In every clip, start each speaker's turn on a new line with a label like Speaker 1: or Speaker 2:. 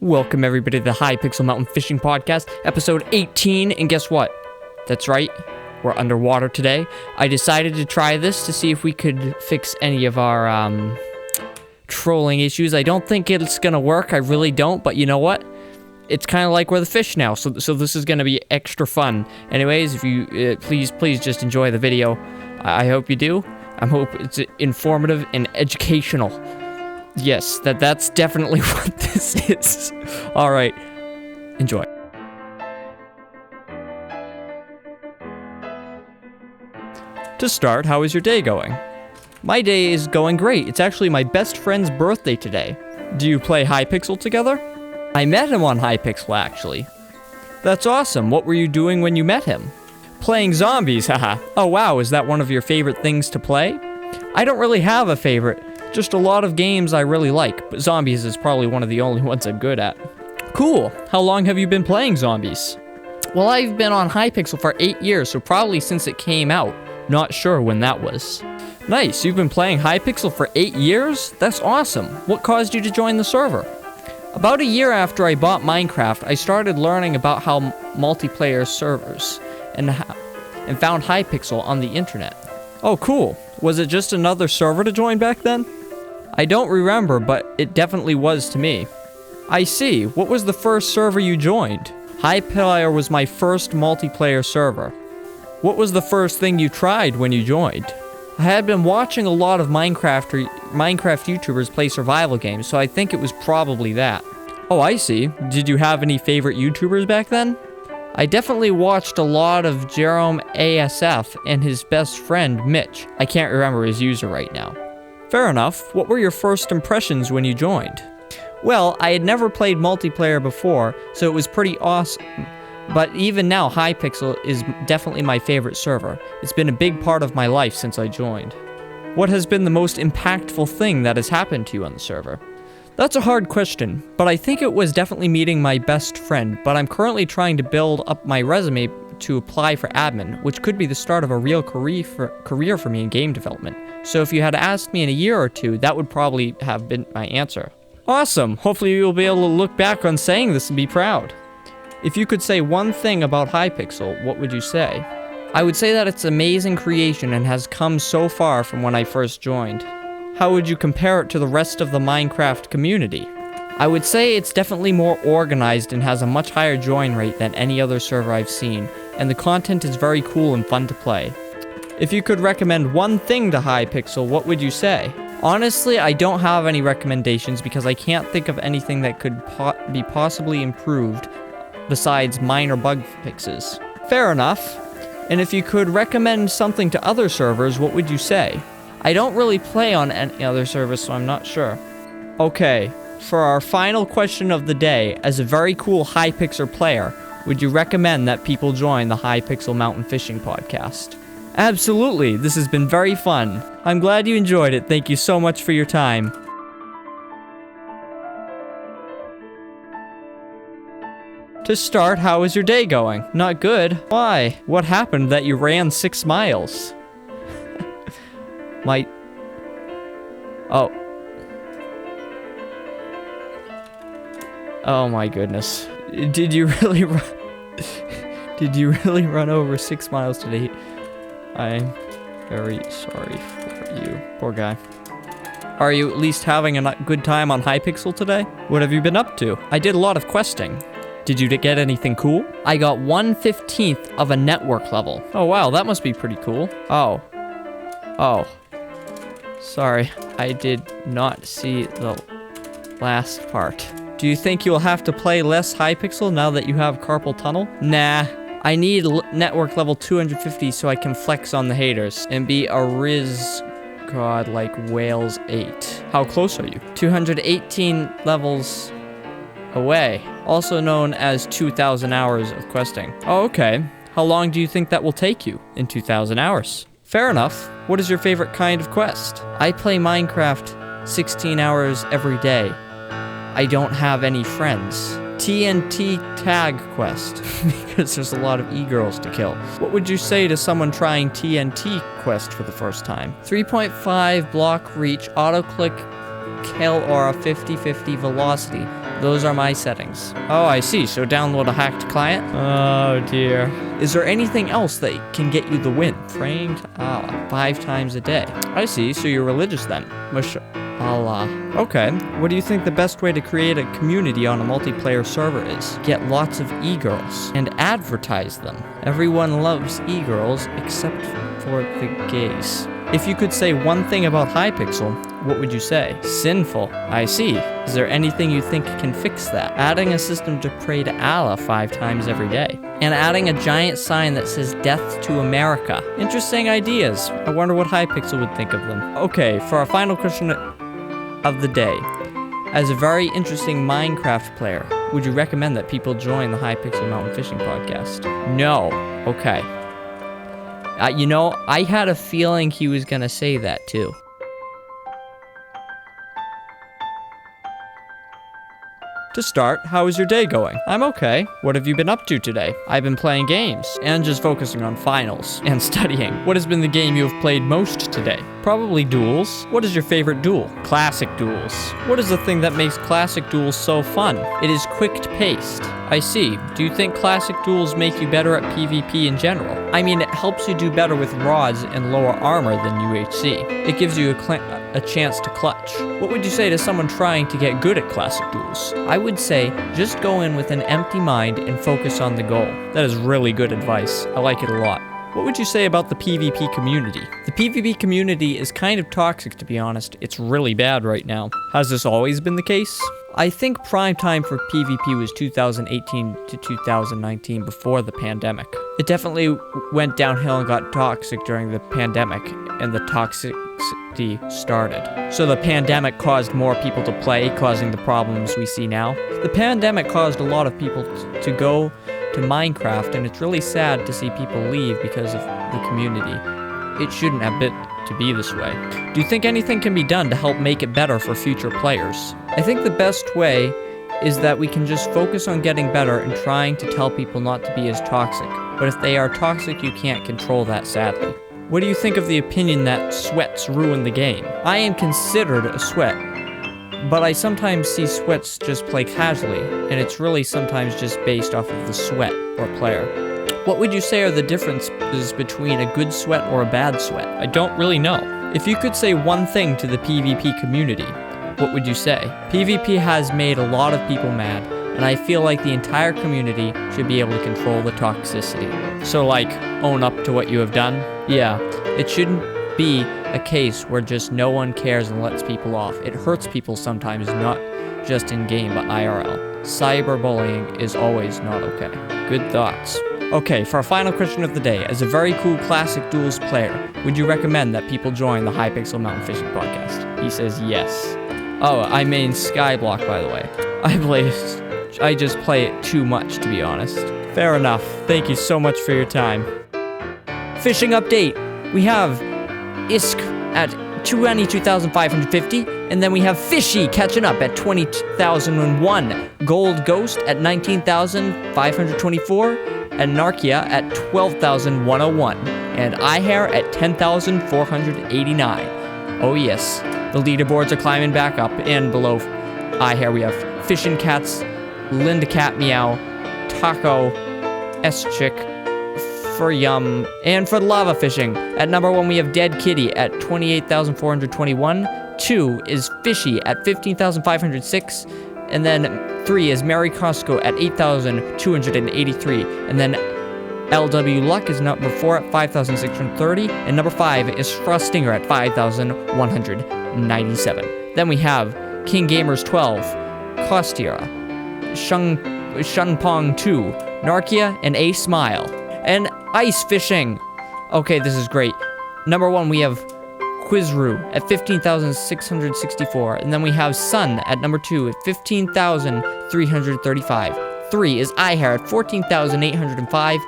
Speaker 1: Welcome everybody to the Hypixel Mountain Fishing Podcast, episode 18, and guess what? That's right, we're underwater today. I decided to try this to see if we could fix any of our, trolling issues. I don't think it's gonna work, I really don't, but you know what? It's kind of like we're the fish now, so this is gonna be extra fun. Anyways, if you, please just enjoy the video. I hope you do. I hope it's informative and educational. Yes, that's definitely what this is. Alright, enjoy. To start, how is your day going? My day is going great. It's actually my best friend's birthday today. Do you play Hypixel together? I met him on Hypixel, actually. That's awesome. What were you doing when you met him? Playing zombies, haha. Oh wow, is that one of your favorite things to play? I don't really have a favorite. Just a lot of games I really like, but zombies is probably one of the only ones I'm good at. Cool. How long have you been playing zombies? Well, I've been on Hypixel for 8 years, so probably since it came out. Not sure when that was. Nice, you've been playing Hypixel for 8 years? That's awesome. What caused you to join the server? About a year after I bought Minecraft, I started learning about how multiplayer servers and found Hypixel on the internet. Oh, cool. Was it just another server to join back then? I don't remember, but it definitely was to me. I see. What was the first server you joined? Hypixel was my first multiplayer server. What was the first thing you tried when you joined? I had been watching a lot of Minecraft YouTubers play survival games, so I think it was probably that. Oh, I see. Did you have any favorite YouTubers back then? I definitely watched a lot of Jerome ASF and his best friend, Mitch. I can't remember his user right now. Fair enough. What were your first impressions when you joined? Well, I had never played multiplayer before, so it was pretty awesome. But even now, Hypixel is definitely my favorite server. It's been a big part of my life since I joined. What has been the most impactful thing that has happened to you on the server? That's a hard question, but I think it was definitely meeting my best friend, but I'm currently trying to build up my resume to apply for admin, which could be the start of a real career for me in game development. So if you had asked me in a year or two, that would probably have been my answer. Awesome! Hopefully you'll be able to look back on saying this and be proud. If you could say one thing about Hypixel, what would you say? I would say that it's an amazing creation and has come so far from when I first joined. How would you compare it to the rest of the Minecraft community? I would say it's definitely more organized and has a much higher join rate than any other server I've seen, and the content is very cool and fun to play. If you could recommend one thing to Hypixel, what would you say? Honestly, I don't have any recommendations because I can't think of anything that could be possibly improved besides minor bug fixes. Fair enough. And if you could recommend something to other servers, what would you say? I don't really play on any other servers, so I'm not sure. Okay, for our final question of the day, as a very cool Hypixel player, would you recommend that people join the Hypixel Mountain Fishing Podcast? Absolutely, this has been very fun. I'm glad you enjoyed it. Thank you so much for your time. To start, how is your day going? Not good. Why? What happened that you ran 6 miles? Oh my goodness. Did you really run over 6 miles today? I'm very sorry for you. Poor guy. Are you at least having a good time on Hypixel today? What have you been up to? I did a lot of questing. Did you get anything cool? I got 1/15 of a network level. Oh wow, that must be pretty cool. Oh. Sorry, I did not see the last part. Do you think you'll have to play less Hypixel now that you have carpal tunnel? Nah, I need network level 250 so I can flex on the haters and be a Riz god like Whales 8. How close are you? 218 levels away, also known as 2,000 hours of questing. Oh, okay. How long do you think that will take you? In 2,000 hours. Fair enough. What is your favorite kind of quest? I play Minecraft 16 hours every day. I don't have any friends. TNT tag quest, because there's a lot of e-girls to kill. What would you say to someone trying TNT quest for the first time? 3.5 block reach, auto-click, kill, or a 50-50 velocity. Those are my settings. Oh, I see. So download a hacked client? Oh, dear. Is there anything else that can get you the win? Praying to Allah 5 times a day. I see. So you're religious then. Allah. Okay. What do you think the best way to create a community on a multiplayer server is? Get lots of e-girls and advertise them. Everyone loves e-girls except for the gays. If you could say one thing about Hypixel, what would you say? Sinful. I see. Is there anything you think can fix that? Adding a system to pray to Allah 5 times every day. And adding a giant sign that says death to America. Interesting ideas. I wonder what Hypixel would think of them. Okay, for our final question of the day. As a very interesting Minecraft player, would you recommend that people join the Hypixel Mountain Fishing Podcast? No. Okay. You know, I had a feeling he was gonna say that too. To start, how is your day going? I'm okay. What have you been up to today? I've been playing games and just focusing on finals and studying. What has been the game you have played most today? Probably duels. What is your favorite duel? Classic duels. What is the thing that makes classic duels so fun? It is quick-paced. I see. Do you think classic duels make you better at PvP in general? I mean, it helps you do better with rods and lower armor than UHC. It gives you a chance to clutch. What would you say to someone trying to get good at classic duels? I would say, just go in with an empty mind and focus on the goal. That is really good advice. I like it a lot. What would you say about the PvP community? The PvP community is kind of toxic, to be honest. It's really bad right now. Has this always been the case? I think prime time for PvP was 2018 to 2019 before the pandemic. It definitely went downhill and got toxic during the pandemic, and the toxicity started. So the pandemic caused more people to play, causing the problems we see now. The pandemic caused a lot of people to go to Minecraft, and it's really sad to see people leave because of the community. It shouldn't have been to be this way. Do you think anything can be done to help make it better for future players? I think the best way is that we can just focus on getting better and trying to tell people not to be as toxic. But if they are toxic, you can't control that, sadly. What do you think of the opinion that sweats ruin the game? I am considered a sweat, but I sometimes see sweats just play casually, and it's really sometimes just based off of the sweat or player. What would you say are the differences between a good sweat or a bad sweat? I don't really know. If you could say one thing to the PvP community, what would you say? PvP has made a lot of people mad, and I feel like the entire community should be able to control the toxicity. So like, own up to what you have done? Yeah, it shouldn't be a case where just no one cares and lets people off. It hurts people sometimes, not just in game, but IRL. Cyberbullying is always not okay. Good thoughts. Okay, for our final question of the day, as a very cool classic duels player, would you recommend that people join the Hypixel Mountain Fishing Podcast? He says yes. Oh, I main Skyblock, by the way. I just play it too much, to be honest. Fair enough. Thank you so much for your time. Fishing update. We have ISK at 22,550, and then we have Fishy catching up at 20,001, Gold Ghost at 19,524, and Narkia at 12,101, and iHair at 10,489. Oh yes, the leaderboards are climbing back up, and below iHair we have Fishin' Cats, Linda Cat Meow, Taco, S-Chick, for Yum, and for lava fishing. At number 1 we have Dead Kitty at 28,421, 2 is Fishy at 15,506, and then 3 is Mary Costco at 8,283, and then LW Luck is number 4 at 5,630, and number 5 is Frostinger at 5,197. Then we have King Gamers 12, Kostira, Shunpong 2, Narkia, and YahwehIsMyEl. And ice fishing. Okay, this is great. Number 1, we have Quizru at 15,664. And then we have Sun at number 2 at 15,335. 3 is iHair at 14,805.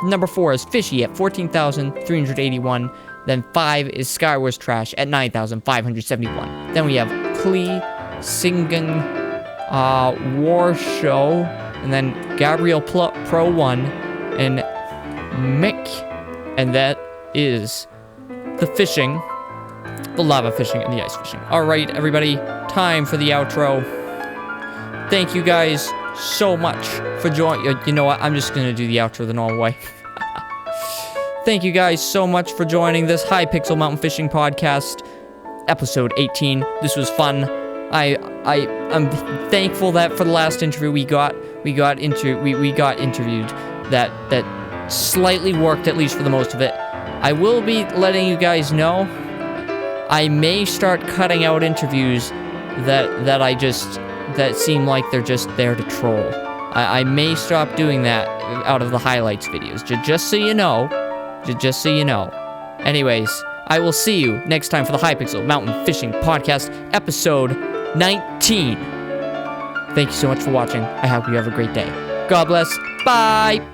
Speaker 1: Number 4 is Fishy at 14,381. Then 5 is Skywars Trash at 9,571. Then we have Klee, Singen, War Show, and then Gabriel Pro 1, and Mick, and that is the fishing, the lava fishing, and the ice fishing. Alright, everybody, time for the outro. Thank you guys so much for joining. You know what? I'm just going to do the outro the normal way. Thank you guys so much for joining this Hypixel Mountain Fishing Podcast, episode 18. This was fun. I'm thankful that for the last interview we got interviewed that slightly worked, at least for the most of it. I will be letting you guys know I may start cutting out interviews that seem like they're just there to troll. I may stop doing that out of the highlights videos, just so you know. Just so you know. Anyways, I will see you next time for the Hypixel Mountain Fishing Podcast, episode 19. Thank you so much for watching. I hope you have a great day. God bless. Bye.